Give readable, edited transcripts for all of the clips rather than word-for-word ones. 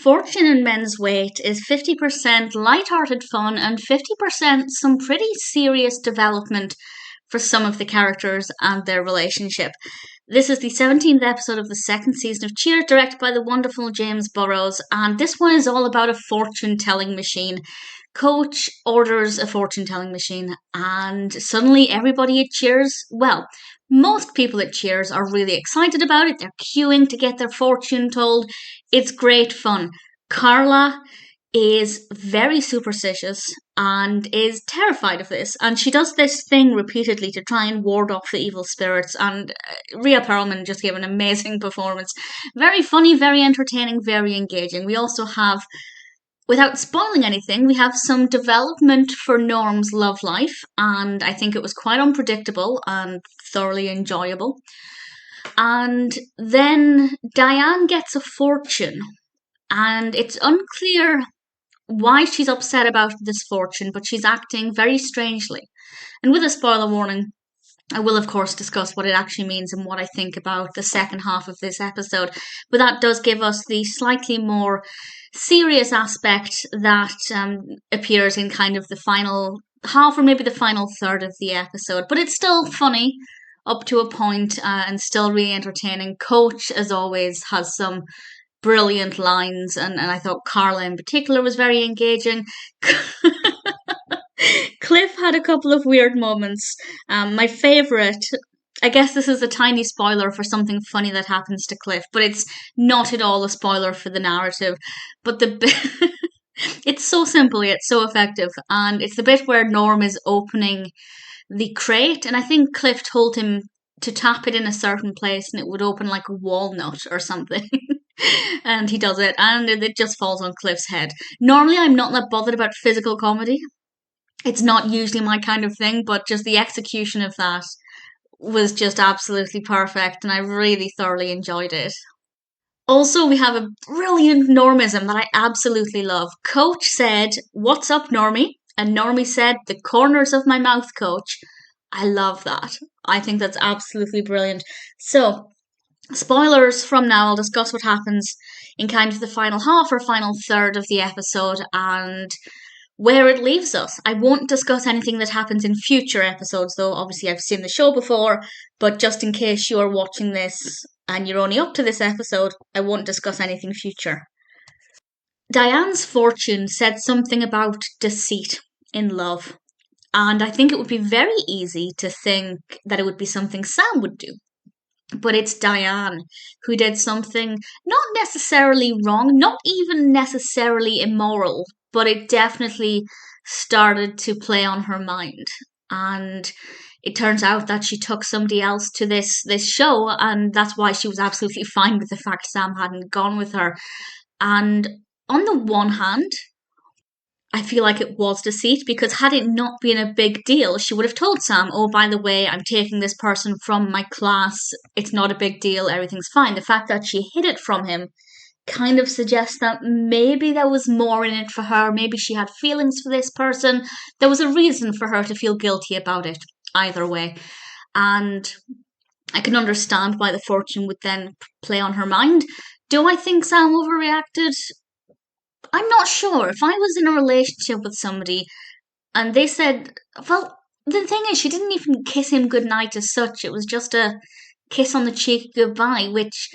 Fortune in Men's Weight is 50% light-hearted fun and 50% some pretty serious development for some of the characters and their relationship. This is the 17th episode of the second season of Cheers, directed by the wonderful James Burrows, and this one is all about a fortune-telling machine. Coach orders a fortune-telling machine, and suddenly everybody at Cheers, well, most people at Cheers are really excited about it. They're queuing to get their fortune told. It's great fun. Carla is very superstitious and is terrified of this, and she does this thing repeatedly to try and ward off the evil spirits, and Rhea Perlman just gave an amazing performance. Very funny, very entertaining, very engaging. We also have, without spoiling anything, we have some development for Norm's love life, and I think it was quite unpredictable and thoroughly enjoyable. And then Diane gets a fortune, and it's unclear why she's upset about this fortune, but she's acting very strangely. And with a spoiler warning, I will, of course, discuss what it actually means and what I think about the second half of this episode. But that does give us the slightly more serious aspect that appears in kind of the final half or maybe the final third of the episode. But it's still funny up to a point and still really entertaining. Coach, as always, has some brilliant lines, and I thought Carla in particular was very engaging. Cliff had a couple of weird moments. My favourite, I guess this is a tiny spoiler for something funny that happens to Cliff, but it's not at all a spoiler for the narrative. But it's so simple yet so effective, and it's the bit where Norm is opening the crate, and I think Cliff told him to tap it in a certain place and it would open like a walnut or something. And he does it, and it just falls on Cliff's head. Normally, I'm not that bothered about physical comedy. It's not usually my kind of thing, but just the execution of that was just absolutely perfect, and I really thoroughly enjoyed it. Also, we have a brilliant Normism that I absolutely love. Coach said, "What's up, Normie?" And Normie said, "The corners of my mouth, Coach." I love that. I think that's absolutely brilliant. So, spoilers from now, I'll discuss what happens in kind of the final half or final third of the episode and where it leaves us. I won't discuss anything that happens in future episodes, though obviously I've seen the show before, but just in case you're watching this and you're only up to this episode, I won't discuss anything future. Diane's fortune said something about deceit in love, and I think it would be very easy to think that it would be something Sam would do. But it's Diane who did something not necessarily wrong, not even necessarily immoral, but it definitely started to play on her mind. And it turns out that she took somebody else to this show, and that's why she was absolutely fine with the fact Sam hadn't gone with her. And on the one hand, I feel like it was deceit, because had it not been a big deal, she would have told Sam, "Oh, by the way, I'm taking this person from my class. It's not a big deal. Everything's fine." The fact that she hid it from him kind of suggests that maybe there was more in it for her. Maybe she had feelings for this person. There was a reason for her to feel guilty about it, either way. And I can understand why the fortune would then play on her mind. Do I think Sam overreacted? I'm not sure. If I was in a relationship with somebody and they said, well, the thing is, she didn't even kiss him goodnight as such. It was just a kiss on the cheek goodbye, which,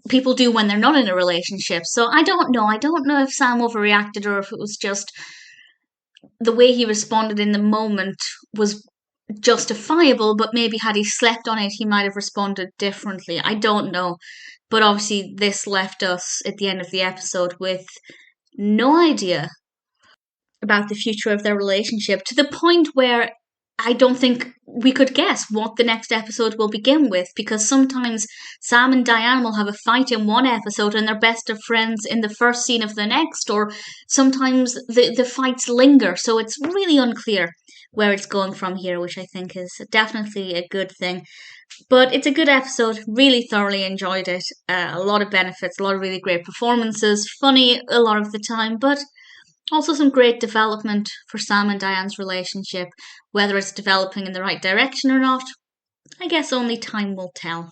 people do when they're not in a relationship. So I don't know. I don't know if Sam overreacted or if it was just the way he responded in the moment was justifiable, but maybe had he slept on it, he might have responded differently. I don't know. But obviously, this left us at the end of the episode with no idea about the future of their relationship, to the point where I don't think we could guess what the next episode will begin with, because sometimes Sam and Diane will have a fight in one episode and they're best of friends in the first scene of the next, or sometimes the fights linger, so it's really unclear where it's going from here, which I think is definitely a good thing. But it's a good episode, really thoroughly enjoyed it, a lot of benefits, a lot of really great performances, funny a lot of the time, but also some great development for Sam and Diane's relationship. Whether it's developing in the right direction or not, I guess only time will tell.